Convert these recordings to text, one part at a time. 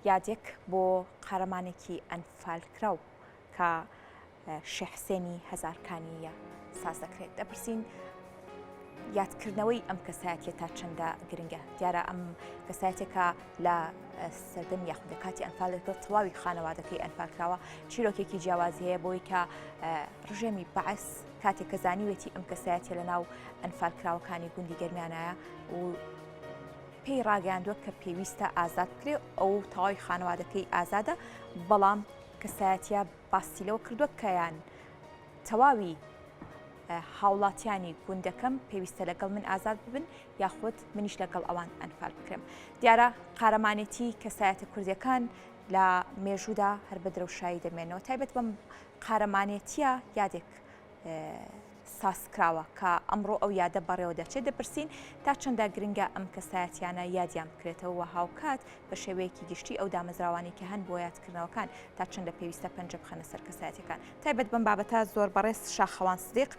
یادێک بۆ قارەمانێکی ئەنفالکراو کە شێحسێنی هەزارکانیە ساز دەکرێت. دەپرسین یادکردنەوەی ئەم کەسایەتیە تا چەندە گرنگە. دیارە ئەم کەسایەتێکە لە سەردەم یاخود لە کاتی ئەنفالەکە تەواوی خانەوادەکەی ئەنفالکراوە چیرۆکێکی جیاوازی هەیە بۆی کە ڕژێمی بەعەس کاتێک کە زانیوێتی ئەم کەسایەتیە لە ناو ئەنفالکراوەکانی گوندی گەرمیانایە و پێی ڕاگەاندووە کە پێویستە ئازاد بکرێت ئەو تەواوی خانەوادەکەی ئازادە، بەڵام کەسایەتیە باسیلەوە کردووە کەیان تەواوی هاوڵاتیانی گوندەکەم پێویستە لەگەڵ من ئازاد ببن یاخود منیش لەگەڵ ئەوان ئەنفال بکرێم. دیارە قارەمانێتی کەسایەتە کوردیەکان لە مێژوودا هەر بە درەوشایی دەمێنەوە. تایبەت بەم قارەمانێتیە یادێک ساسکراوە کە ئەمڕۆ ئەو یادە بەڕێوە دەچێت. دەپرسین تا چەندە گرنگە ئەم کەسایەتیانە یادیان بکرێتەوە هاوکات بە شێوەیەکی گشتی ئەو دامەزراوانی کە هەن بۆ یادکردنەوەکان تا چەندە پێویستە پەنجە بخەنە سەر کەسایەتەکان. تایبەت بەم بابەتە زۆر بەڕێز شاخەوان سدیق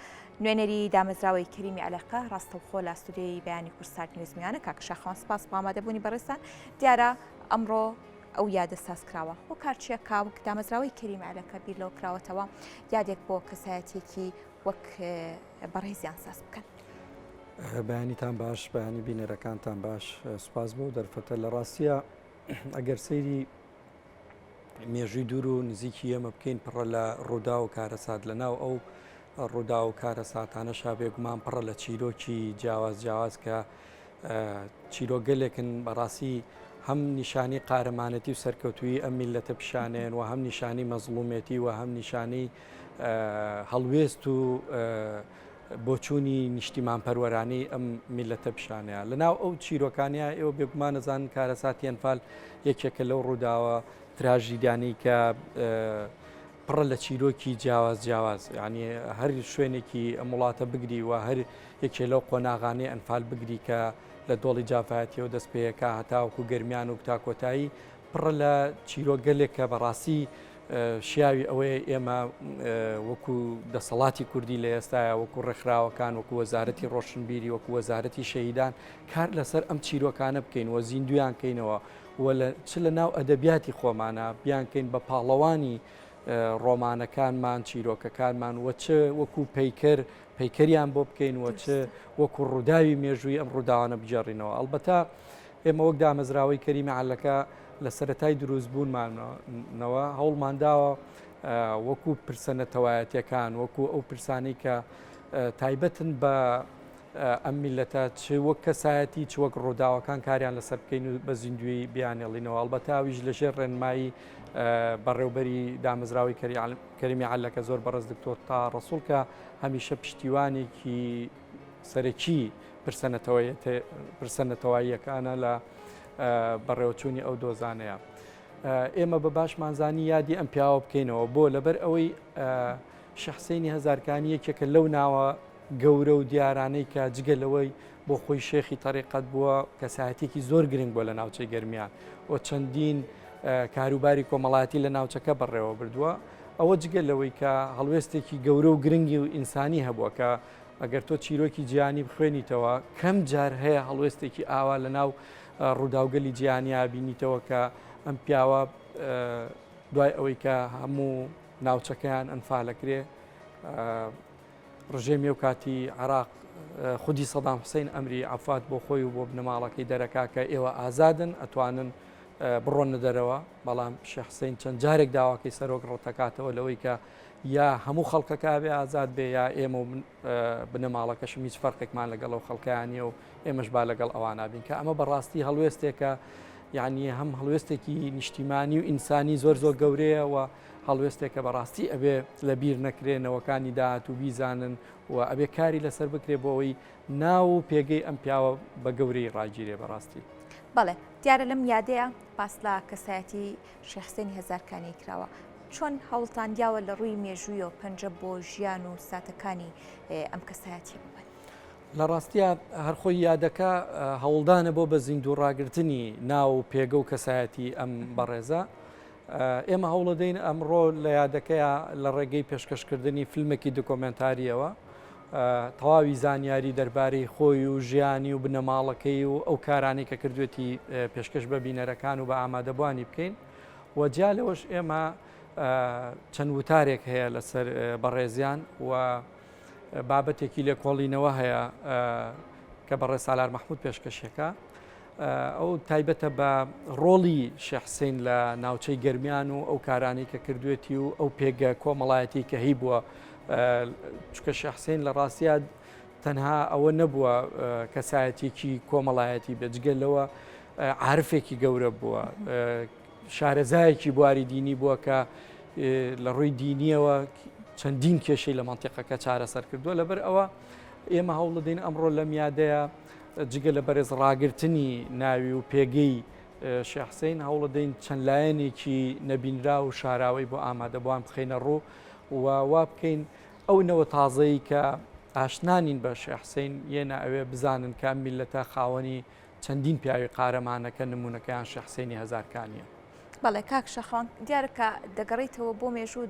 نوێنەری دامەزراوەی کەریمی عەلەقە ڕاستەوخۆ لە ئەستودیۆی بەیانی کورسات نیوزمیانە. کاک شاخەوان سپاس بۆ ئامادەبوونی بەڕێستان. دیارە ئەمڕۆ ئەو یادە سازکراوە بۆ کارچیە کاوک دامەزراوەی کەریمی عەلەقە بیر لەوە کراوەتەوە یادێک بۆ کەسایەتێکی وەک بەڕێزیان ساز بکەن. بەیانیتان باش، بەیانی بینەرەکانتان باش، سوپاس بۆ دەرفەتە. لە ڕاستیە ئەگەر سەیری مێژووی دوور و نزیکی ئێمە بکەین پڕە لە ڕوودا و کارەسات لەناو ئەو ڕوودا و کارەساتانە شابێگومان پڕە لە چیرۆکی جیاواز کە چیرۆگەلێکن بەڕاستی هەم نیشانی قارەمانەتی و سەرکەوتوی ئەم میلەتە پیشانێن و هەم نیشانی مەزڵومێتی و هەم نیشانی هەڵوێست و بۆچوونی نیشتیمان پەروەرانی ئەم میلەتە پیشانەیە. لەناو ئەو چیرۆکانیا ئێوە بێگومان نەزانن کارەساتی ئەنفال یەکێکە لەو ڕووداوە تراژیدانی کە پڕە لە چیرۆکی جیاواز یعنی هەر شوێنێکی ئەم وڵاتە بگری و هەر یەکێ لەو قۆناغانەی ئەنفال بگری کە لە دۆڵی جافایەتیەوە دەست پێیەکە هەتاوەکو گەرمیان و کتاکۆتایی پڕە لە چیرۆگەلێک کە بەڕاستی شیاوی ئەوەیە ئێمە وەکو دەسەڵاتی کوردی لە ئێستاە وەکو ڕێکخراوەکان وەکو وەزارەتی ڕۆشنبیری وەکو وەزارەتی شەهیدان کار لەسەر ئەم چیرۆکانە بکەین وە زیندویان کەینەوە چ لە ناو ئەدەبیاتی خۆمانە بیانکەین بە پاڵەوانی ڕۆمانەکانمان چیرۆکەکانمان وەچ وەکو پەیکەریان بۆ بکەین وەچ وەکو ڕووداوی مێژووی ئەم ڕووداوانە بجێڕینەوە. ئەلبەتە ئێمە وەک دامەزراوەی کەریمی عەلەقە لە سەرەتای دروستبوونمانەوە هەوڵمانداوە وەکو پرسەنەتەوایەتیەکان وەکو ئەو پرسانی کە تایبەتن بە ئەم میلەتە چ وەک کەسایەتی چ وەک ڕووداوەکان کاریان لەسەر بکەین و بە زیندوی بیانێڵینەوە. ئەلبەتە ئەویش لەژێر ڕێنمایی بەڕێوبەری دامەزراوەی کەریمی عەلەقە زۆر بەڕێز دکتۆر تا ڕەسوول کە هەمیشە پشتیوانێکی سەرەکی پرسەنەتەواییەکانە لە بەڕێوەچوونی ئەو دۆزانەیە. ئێمە بە باشمانزانی یادی ئەم پیاوە بکەینەوە بۆ لەبەر ئەوەی شەحسێنی هەزارکانی یەکێکە لەو ناوە گەورە و دیارانەی کە جگەلەوەی بۆ خۆی شێخی تەریقەت بووە کەسایەتێکی زۆر گرنگ بۆ لە ناوچەی گەرمیان و چەندین کاروباری کۆمەڵایەتی لە ناوچەکە بەڕێوە بردووە. ئەوە جگەلەوەی کە هەڵوێستێکی گەورە و گرنگی و ئینسانی هەبووە کە ئەگەر تۆ چیرۆکی جیهانی بخوێنیتەوە کەم جار هەیە هەڵوێستێکی ئاوا لە ناو ڕووداوگەلی جیهانیا بینیتەوە کە ئەم پیاوە دوای ئەوەی کە هەموو ناوچەکەیان ئەنفالەکرێ ڕژێمی و کاتی عێراق خودی سەدام حوسێن ئەمری عەفات بۆ خۆی و بۆ بنەماڵەکەی دەرەکا کە ئێوە ئازادن ئەتوانن بڕۆنە دەرەوە. بەڵام شێخ حوسێن چەند جارێک داواکەی سەرۆک ڕەتەکاتەوە لەوەی کە یا هەموو خەڵکەکە بێ ئازاد بێ یا ئێمە بنەماڵەکەشم هیچ فەرقێکمان لەگەڵ ئەو خەڵکیانیە و ئێمەش با لەگەڵ ئەوان نابین کە ئەمە بەڕاستی هەڵوێستێکە یعنی هەم هەڵوێستێکی نیشتیمانی و ئینسانی زۆر گەورەیە و هەڵوێستێکە بەڕاستی ئەبێ لە بیر نەکرێنەوەکانی داهات و بیزانن و ئەبێ کاری لەسەر بکرێ بۆ ئەوەی ناو و پێگەی ئەم پیاوە بە گەورەی ڕاگیرێ بەڕاستی. بەڵێ دیارە لەم یادەیە باس لە کەسایەتی شێحسێنی هەزارکانی کراوە. چۆن هەوڵتان دیاوە لە ڕووی مێژوویەوە پەنجە بۆ ژیان و ساتەکانی ئەم کەسایەتی ببن؟ لە ڕاستیە هەرخۆی یادەکە هەوڵدانە بۆ بە زیندوو ڕاگررتنی ناو و پێگە و کەسایەتی ئەم بەڕێزە. ئێمە هەوڵەدەین ئەمڕۆ لە یادەکەیە لە ڕێگەی پێشکەشکردنی فیلمێکی دۆکۆمنتاریەوە تەواوی زانیاری دەربارەی خۆی و ژیانی و بنەماڵەکەی و ئەو کارانی کە کردوێتی پێشکەش بە بینەرەکان و بە ئامادەبوانی بکەین و جا لەوەش ئێمە چەند وتارێک هەیە لەسەر بەڕێزیان و بابەتێکی لێکۆڵینەوە هەیە کە بەڕێ سالار مەحموود پێشکەشەکە ئەو تایبەتە بە ڕۆڵی شێخ حوسێن لە ناوچەی گەرمیان و ئەو کارانی کە کردوێتی و ئەو پێگە کۆمەڵایەتی کە هی بووە چکە شێخ حوسێن لە ڕاستیە تەنها ئەوە نەبووە کەسایەتێکی کۆمەڵایەتی بێجگەلەوە عارفێکی گەورە بووە شارەزایەکی بواری دینی بووە کە لە ڕووی دینیەوە چەندین کێشەی لە مەنتیقەکە چارەسەر کردووە لەبەر ئەوە ئێمە هەوڵ دەدەین ئەمڕۆ لە میادەیە جگە لە بەرز ڕاگررتنی ناوی و پێگەی شێخ حوسێن هەوڵ دەین چەند لایەنێکی نەبینرا و شاراوی بۆ ئامادەبووان بخینە ڕوو وا بکەین ئەو نەوە تازەی کە ئاشنانین بە شێخ حوسێن یەنە ئەوێ بزانن کە میلەتە خاوەنی چەندین پیاوی قارەمانەکە نمونونەکەیان شێخ حوسێنی هەزارکانیە. بەڵێ کاک شەخوان دیارەکە دەگەڕیتەوە بۆ مێژوو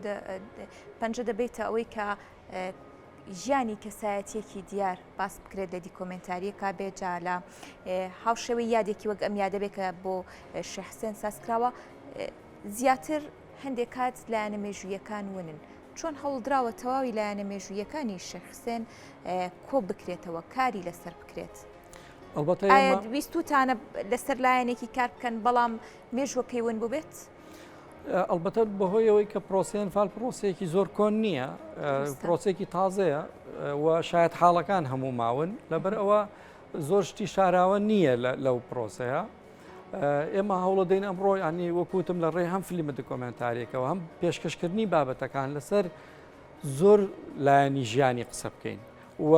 پەنجە دەبێتە ئەوەی کە ژیانی کەسایەتیەکی دیار باس بکرێت لە دیکۆمنتاریەکە بێجا لە هاوشێوەی یادێکی وەک ئەم یادەبێت کە بۆ شێخ حوسێن سازکراوە زیاتر هەندێک کات لایەنە مێژوویەکان ونن چۆن هەوڵدراوە تەواوی لایەنە مێژوویەکانی شێخ حوسێن کۆ بکرێتەوە کاری لەسەر بکرێت. ویستوتانە لەسەر لایەنێکی کار بکەن بەڵام مێژوەکەی ون بێت؟ ئەلبەتە بەهۆیەوەی کە پرۆسیان فال پرۆسەیەکی زۆر کۆن نییە پرۆسێکی تازەیە و شاید حاڵەکان هەموو ماون لەبەر ئەوە زۆر شتی شاراوە نییە لەو پرۆسەیە ئێمە هەوڵە دەین ئەمڕۆ ینی وەکوتم لە ڕێ هەم فیلمە دکۆمنتاریەکەەوە هەم پێشکەشکردنی بابەتەکان لەسەر زۆر لایەنی ژیانی قسە بکەین و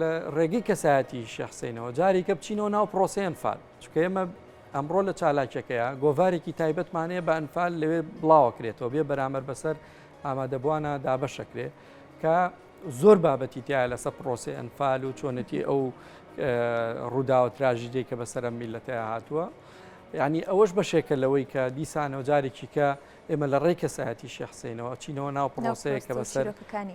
لە ڕێگەی کەسایەتی شێخ حوسێنەوە جارێکە بچینەوە ناو پرۆسەیە فال چکە ئێمە ئەمڕۆ لە چالاکیەکەیە گۆڤارێکی تایبەتمانەیە بە ئەنفال لەوێ بڵاوەکرێتەوە بێ بەرامبەر بەسەر ئامادەبووانە دابەشەکرێ کە زۆر بابەتی تایە لەسەر پرۆسی ئەنفال و چۆنەتی ئەو ڕوودا و تراژیدەی کە بەسەر میلەتەیە هاتووە یعنی ئەوەش بەشێکە لەوەی کە دیسانەوە جارێکی کە ئێمە لە ڕێی کەسایەتی شێخ حوسێنەوە چینەوە ناو پرۆسەیە کە بەسەر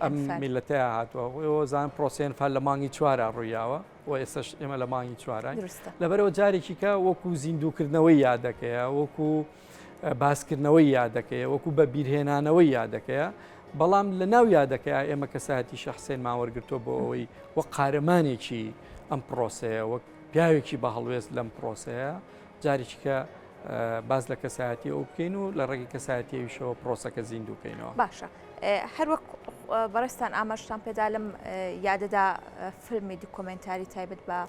ئەم میلەتەیە هاتووە زان پرۆسیێن فال لە مانگی چوارە ڕوویاوە و ئێستش ئێمە لە مانگی چوارای لەبەرەوە جارێکی کە وەکو زیندووکردنەوەی یادەکەیە وەکو باسکردنەوەی یادەکەیە وەکو بە بیرهێنانەوەی یادەکەیە بەڵام لە ناو یادەکەیە ئێمە کەسایەتی شێخ حوسێن ماوەرگرتووە بۆ ئەوەی وەک قارەمانێکی ئەم پرۆسەیە وەک پیاوێکی بە هەڵوێست لەم پرۆسەیە جارێکی کە باز لە کەسایەتی ئەو بکەین و لە ڕێگەی کەسایەتیەویشەوە پرۆسەکە زیندووکەینەوە. باشە هەروەک بەڕێستان ئاماژتان پێدا لەم یادەدا فیلمی دیکۆمنتاری تایبەت بە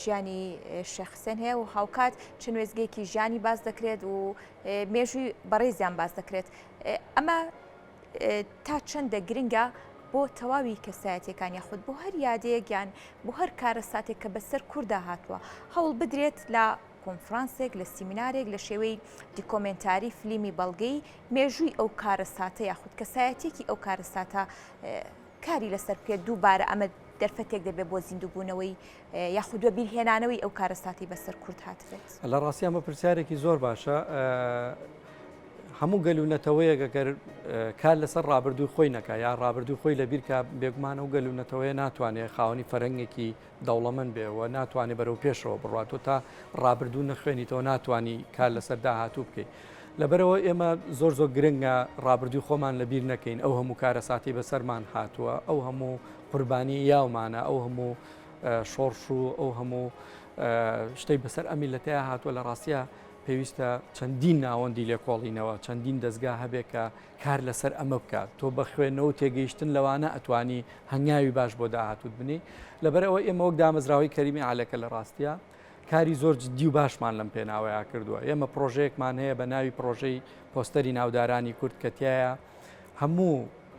ژیانی شێخ حوسێن هەیە و هاوکات چ نوێزگەیەکی ژیانی باز دەکرێت و مێژووی بەڕێزیان باز دەکرێت ئەمە تا چەندە گرنگە بۆ تەواوی کەسایەتەکان یاخود بۆ هەر یادەیەکیان بۆ هەر کارە ساتێک کە بەسەر کووردا هاتووە هەوڵ بدرێت لە کۆنفرانسێک لە سیمینارێک لە شێوەی دیکۆمنتاری فیلمی بەڵگەی مێژووی ئەو کارە ساتە یاخود کەسایەتێکی ئەو کارە ساتە کاری لەسەر بکرێت دووبارە ئەمە دەرفەتێک دەبێت بۆ زیندووبوونەوەی یاخود وە بیرهێنانەوەی ئەو کارە ساتی بەسەر کورد هاتبێت. لە ڕاستی ئەمە پرسیارێکی زۆر باشە هەموو گەلوونەتەوەیەکە کار لەسەر ڕابردووی خۆی نەکە یا ڕابردووی خۆی لە بیرکە بێگومانە و گەلوونەتەوەیە ناتوانێت خاوەنی فەرەنگێکی دەوڵەمەند بێەوە ناتوانێت بەرەو پێشەوە بڕاتۆ تا ڕابردوو نەخوێنیتەوە ناتوانانی کار لەسەر داهاتوو بکەیت لەبەرەوە ئێمە زۆر گرنگە ڕابردووی خۆمان لە بیر نەکەین ئەو هەموو کارە ساتی بەسەرمان هاتووە ئەو هەموو قوربانی یاومانە ئەو هەموو شۆڕش و ئەو هەموو شتەی بەسەر ئەمیلەتەیە هاتووە لە ڕاستیە پێویستە چەندین ناوەندی لێکۆڵینەوە چەندین دەستگا هەبێت کە کار لەسەر ئەمە بکات تۆ بە خوێنەوە تێگەیشتن لەوانە ئەتوانی هەنگاوی باش بۆ داهاتوت بنی لەبەرەوە ئێمە وەک دامەزراوی کەریمی عالەکە لە ڕاستیە کاری زۆر جدی و باشمان لەم پێناوەیە کردووە ئێمە پرۆژەیەکمان هەیە بە ناوی پرۆژەی پۆستەری ناودارانی کورد کە تایە هەموو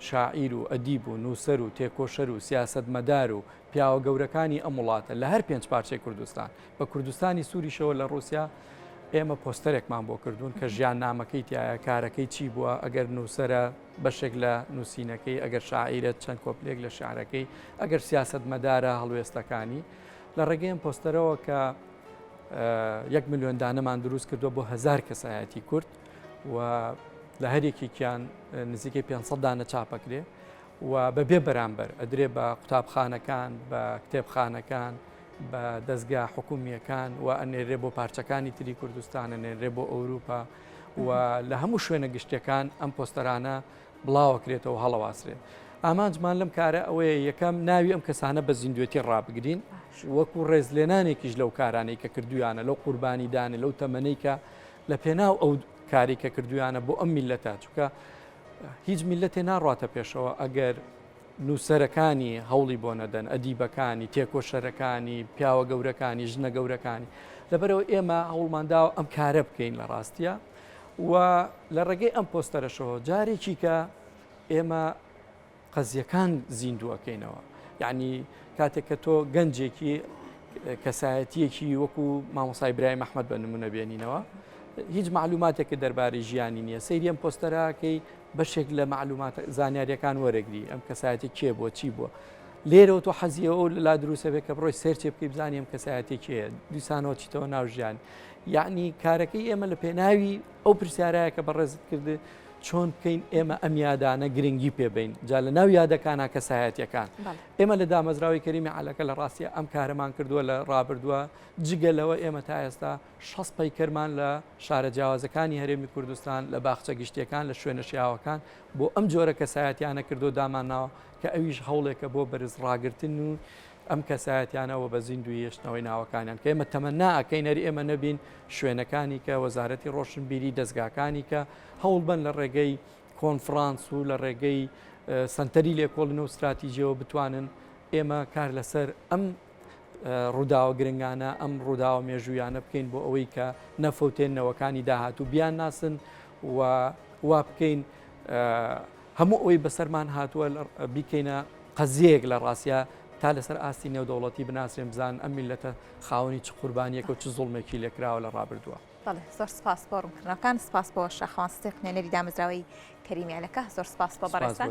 شاعیر و ئەدیب و نووسەر و تێکۆشەر و سیاسەتمەدار و پیاوە گەورەکانی ئەم وڵاتە لە هەر 5 پارچەی کوردستان بە کوردستانی سووریشەوە لە ڕووسیا ئێمە پۆستەرێکمان بۆ کردوون کە ژیان نامەکەی تایە کارەکەی چی بووە ئەگەر نووسەرە بەشێک لە نووسینەکەی ئەگەر شاعیرەت چەند کۆپلێک لە شعرەکەی ئەگەر سیاسەتمەدارە هەڵوێستەکانی لە ڕێگەیەم پۆستەرەوە کە 1 ملیۆن دانەمان دروست کردووە بۆ 1000 کەسایەتی کورد و لە هەرێکیان نزیکەی 500 دانە چاپەکرێ و بەبێ بەرامبەر ئەدرێ بە قوتابخانەکان بە کتێبخانەکان بە دەستگا حکومیەکان و ئەنێرێ بۆ پارچەکانی تری کوردستان ئەنێرێ بۆ ئەوروپا و لە هەموو شوێنە گشتەکان ئەم پۆستەرانە بڵاوەکرێتەوە هەڵەواسرێت. ئامانجمان لەم کارە ئەوەیە یەکەم ناوی ئەم کەسانە بە زیندوێتی ڕابگرین وەکو ڕێزلێنانێکیش لەو کارانەی کە کردویانە لەو قوربانی دانێ لەو تەمەنەی کە لە پێناو ئەو کاری کە کردویانە بۆ ئەم میلەتە چونکە هیچ میلەتێ ناڕاتە پێشەوە ئەگەر نووسەرەکانی هەوڵی بۆ نەدەن ئەدیبەکانی تێکۆشەرەکانی پیاوە گەورەکانی ژنە گەورەکانی لەبەرەوە ئێمە هەوڵمانداوە ئەم کارە بکەین لە ڕاستیە و لە ڕێگەی ئەم پۆستەرەشەوە جارێکی کە ئێمە قەزیەکان زیندووەکەینەوە یعنی کاتێک کە تۆ گەنجێکی کەسایەتیەکی وەکو مامۆسای برای مەحمەد بە نمونە بێنینەوە هیچ معلوماتێکە دەربارەی ژیانی نییە سەیری ئەم پۆستەراکەی بەشێک لە معلومات زانیاریەکان وەرەگری ئەم کەسایەتی کێ بووە چی بووە لێرەوە تۆ حەزیەوە لا دروستە بێت کە بڕۆی سێرچێ بکەی بزانیم کەسایەتێکیە دیسانەوە چیتەوە ناو ژیان یعنی کارەکەی ئێمە لە پێناوی ئەو پرسیارایە کە بەڕێزت کرد چۆن بکەین ئێمە ئەم یادانە گرنگی پێبین جا لە ناو یادەکانە کەسایەتیەکان ئێمە لە دامەزراوی کەریمی عەلەکە لە ڕاستیە ئەم کارەمان کردووە لە ڕابردووە جگەلەوە ئێمە تا ئێستا 6 پەیکەرمان لە شارە جیاوازەکانی هەرێمی کوردستان لە باخچە گشتیەکان لە شوێنە شیاوەکان بۆ ئەم جۆرە کەسایەتیانە کردو دامانناوە کە ئەویش هەوڵێکە بۆ بەرز ڕاگرتن و ئەم کەسایەتیانەوە بە زیندوی هێشتنەوەی ناوەکانیان کە ئێمە تەمەناکەی نەری ئێمە نەبین شوێنەکانی کە وەزارەتی ڕۆشنبیری دەستگاکانی کە هەوڵ بن لە ڕێگەی کۆنفرانس و لە ڕێگەی سنتەری لێکۆڵن و استراتیژیەوە بتوانن ئێمە کار لەسەر ئەم ڕووداوە گرنگانە ئەم ڕووداوە مێژویانە بکەین بۆ ئەوەی کە نەفەوتێنەوەکانی داهاتوو بیان ناسن و وا بکەین هەموو ئەوەی بەسەرمان هاتووە بیکەینە قەزیەک لە ڕاستە تا لەسەر ئاستی نێودەوڵەتی بناسرێن بزان ئەم میلەتە خاوەنی چ قوربانیەکە و چ زوڵمێکی لێکراوە لە ڕابردووە. بەڵێ زۆر سپاس بۆ ڕوونکردنەوەکان سپاس بۆ شەخوانستی خوێنەری دامەزراوەی کەریمی عەلەکە زۆر سپاس بۆ بەڕێستان.